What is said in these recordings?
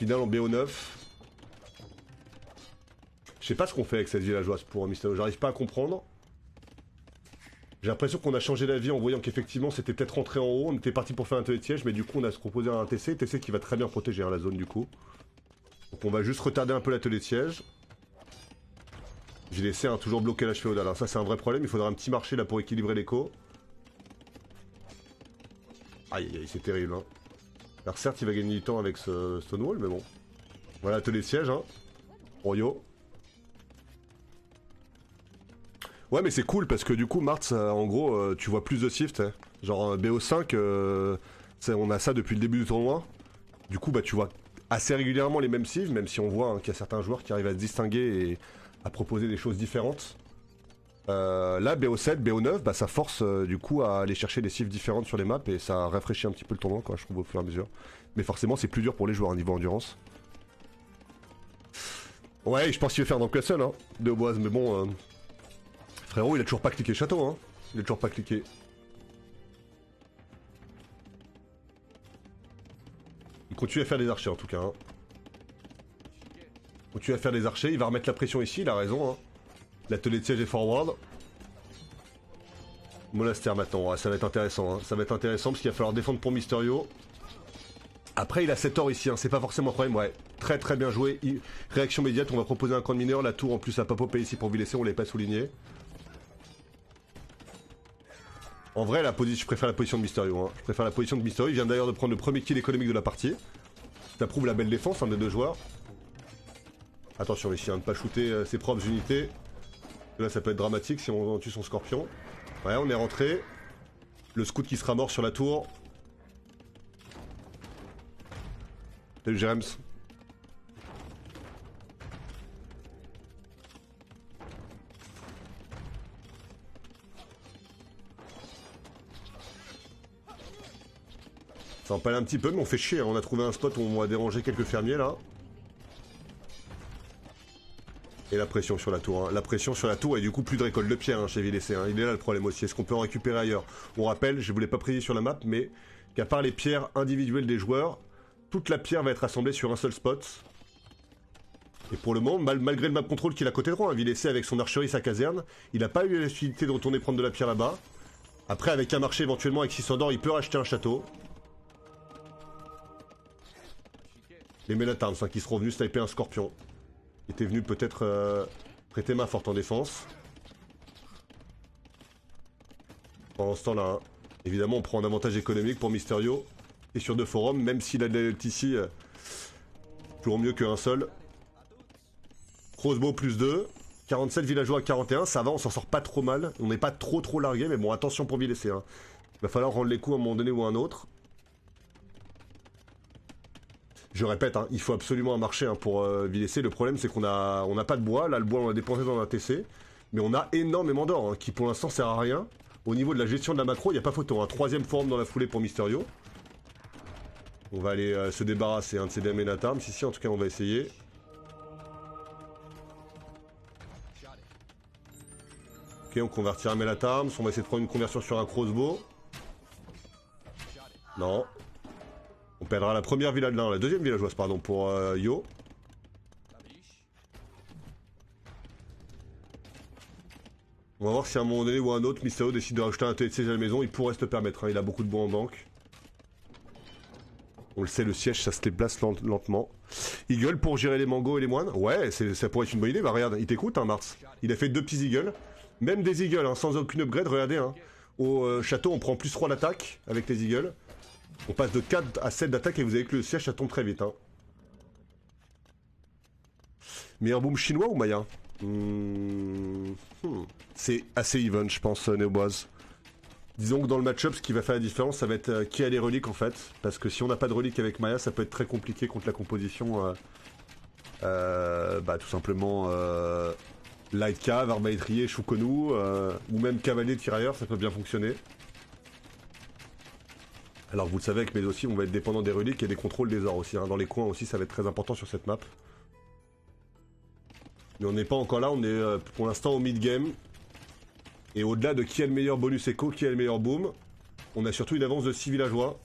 Finale en BO9. Je sais pas ce qu'on fait avec cette villageoise pour Mysterio, j'arrive pas à comprendre. J'ai l'impression qu'on a changé d'avis en voyant qu'effectivement c'était peut-être rentré en haut, on était parti pour faire un atelier de siège, mais du coup on a se proposé un TC qui va très bien protéger la zone du coup. Donc on va juste retarder un peu l'atelier de siège. J'ai laissé toujours bloquer l'âge féodal, hein. Ça c'est un vrai problème, il faudra un petit marché là pour équilibrer l'écho. Aïe aïe aïe, c'est terrible hein. Alors certes il va gagner du temps avec ce Stonewall, mais bon. Voilà l'atelier de siège hein. Royo. Ouais mais c'est cool parce que du coup Martz en gros tu vois plus de shift hein. Genre BO5 on a ça depuis le début du tournoi. Du coup bah tu vois assez régulièrement les mêmes cifs, même si on voit hein, qu'il y a certains joueurs qui arrivent à se distinguer et à proposer des choses différentes. Là BO7, BO9 bah ça force du coup à aller chercher des cifs différentes sur les maps et ça rafraîchit un petit peu le tournoi quoi je trouve au fur et à mesure. Mais forcément c'est plus dur pour les joueurs à niveau endurance. Ouais je pense qu'il va faire dans Castle hein, de Boise mais bon... Frérot, il a toujours pas cliqué château, hein. Il a toujours pas cliqué. Il continue à faire des archers, en tout cas. Hein. Il continue à faire des archers. Il va remettre la pression ici, il a raison. Hein. L'atelier de siège est forward. Monastère maintenant. Ouais, ça va être intéressant. Hein. Ça va être intéressant parce qu'il va falloir défendre pour Mysterio. Après, il a 7 or ici. Hein. C'est pas forcément un problème. Ouais, très très bien joué. Réaction immédiate. On va proposer un camp de mineur. La tour, en plus, a pas popé ici pour Vilessé. On l'avait pas souligné. En vrai, je préfère la position de Mysterio. Hein. Je préfère la position de Mysterio. Il vient d'ailleurs de prendre le premier kill économique de la partie. Ça prouve la belle défense, un des deux joueurs. Attention ici, hein, de ne pas shooter ses propres unités. Là, ça peut être dramatique si on tue son scorpion. Ouais, on est rentré. Le scout qui sera mort sur la tour. Salut James. Ça empale un petit peu, mais on fait chier. Hein. On a trouvé un spot où on va déranger quelques fermiers là. Et la pression sur la tour. Hein. La pression sur la tour et du coup plus de récolte de pierre hein, chez Vilessé. Hein. Il est là le problème aussi. Est-ce qu'on peut en récupérer ailleurs? On rappelle, je ne voulais pas préciser sur la map, mais qu'à part les pierres individuelles des joueurs, toute la pierre va être assemblée sur un seul spot. Et pour le moment, malgré le map control qu'il a côté droit, hein, Vilessé avec son archerie, sa caserne, il n'a pas eu la possibilité de retourner prendre de la pierre là-bas. Après, avec un marché éventuellement avec 600 d'or, il peut racheter un château. Les Ménatarms hein, qui seront venus sniper un scorpion. Qui était venu peut-être prêter main forte en défense. Pendant ce temps-là, hein, évidemment, on prend un avantage économique pour Mysterio. Et sur 2 forums, même s'il a de l'elt ici, toujours mieux qu'un seul. Crossbow plus 2. 47 villageois à 41, ça va, on s'en sort pas trop mal. On n'est pas trop largué, mais bon, attention pour Vilessé. Hein. Il va falloir rendre les coups à un moment donné ou à un autre. Je répète, hein, il faut absolument un marché hein, pour Vilessé. Le problème, c'est qu'on n'a pas de bois. Là, le bois, on l'a dépensé dans un TC. Mais on a énormément d'or, hein, qui pour l'instant sert à rien. Au niveau de la gestion de la macro, il n'y a pas photo. Un 3ème forum dans la foulée pour Mysterio. On va aller se débarrasser hein, de ces Ménatarms. Ici, en tout cas, on va essayer. Ok, on convertira un Ménatarms. On va essayer de prendre une conversion sur un crossbow. Non. On perdra la première village, non, la 2ème villageoise, pardon, pour Yo. On va voir si à un moment donné ou à un autre, Mysterio décide de rajouter un atelier de siège à la maison. Il pourrait se le permettre, hein, il a beaucoup de bois en banque. On le sait, le siège, ça se déplace lentement. Eagle pour gérer les mangos et les moines. Ouais, ça pourrait être une bonne idée. Bah regarde, il t'écoute, hein, Mars. Il a fait 2 petits eagles. Même des eagles, hein, sans aucune upgrade, regardez. Hein. Au château, on prend plus 3 d'attaque avec les eagles. On passe de 4 à 7 d'attaque et vous avez que le siège, ça tombe très vite. Hein. Meilleur boom chinois ou maya? C'est assez even, je pense, Néoboise. Disons que dans le match-up, ce qui va faire la différence, ça va être qui a les reliques en fait. Parce que si on n'a pas de reliques avec Maya, ça peut être très compliqué contre la composition. Bah tout simplement Light Cav, Arbalétrier, Shukonu, ou même Cavalier Tirailleur, ça peut bien fonctionner. Alors vous le savez avec mes dossiers, on va être dépendant des reliques et des contrôles des ors aussi. Hein. Dans les coins aussi, ça va être très important sur cette map. Mais on n'est pas encore là, on est pour l'instant au mid-game. Et au-delà de qui a le meilleur bonus écho, qui a le meilleur boom, on a surtout une avance de 6 villageois.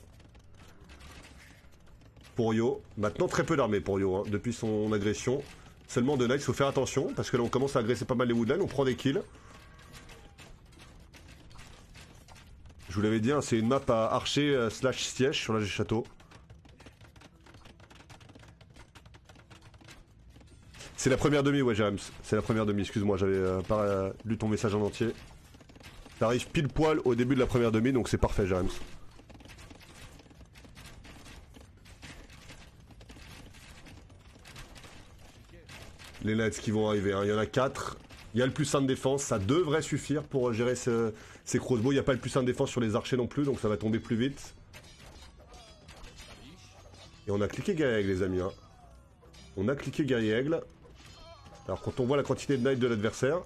pour Yo. Maintenant très peu d'armée pour Yo, hein, depuis son agression. Seulement de Knights, faut faire attention, parce que là on commence à agresser pas mal les Woodlands, on prend des kills. Je vous l'avais dit, hein, c'est une map à archer slash siège sur l'âge du château. C'est la première demi, ouais, James. C'est la première demi, excuse-moi, j'avais pas lu ton message en entier. T'arrives pile poil au début de la première demi, donc c'est parfait, James. Les Knights qui vont arriver, hein. Il y en a 4. Il y a le plus 1 de défense, ça devrait suffire pour gérer ces crossbows. Il n'y a pas le plus 1 de défense sur les archers non plus, donc ça va tomber plus vite. Et on a cliqué guerrier aigle, les amis. Hein. On a cliqué guerrier aigle. Alors quand on voit la quantité de knights de l'adversaire,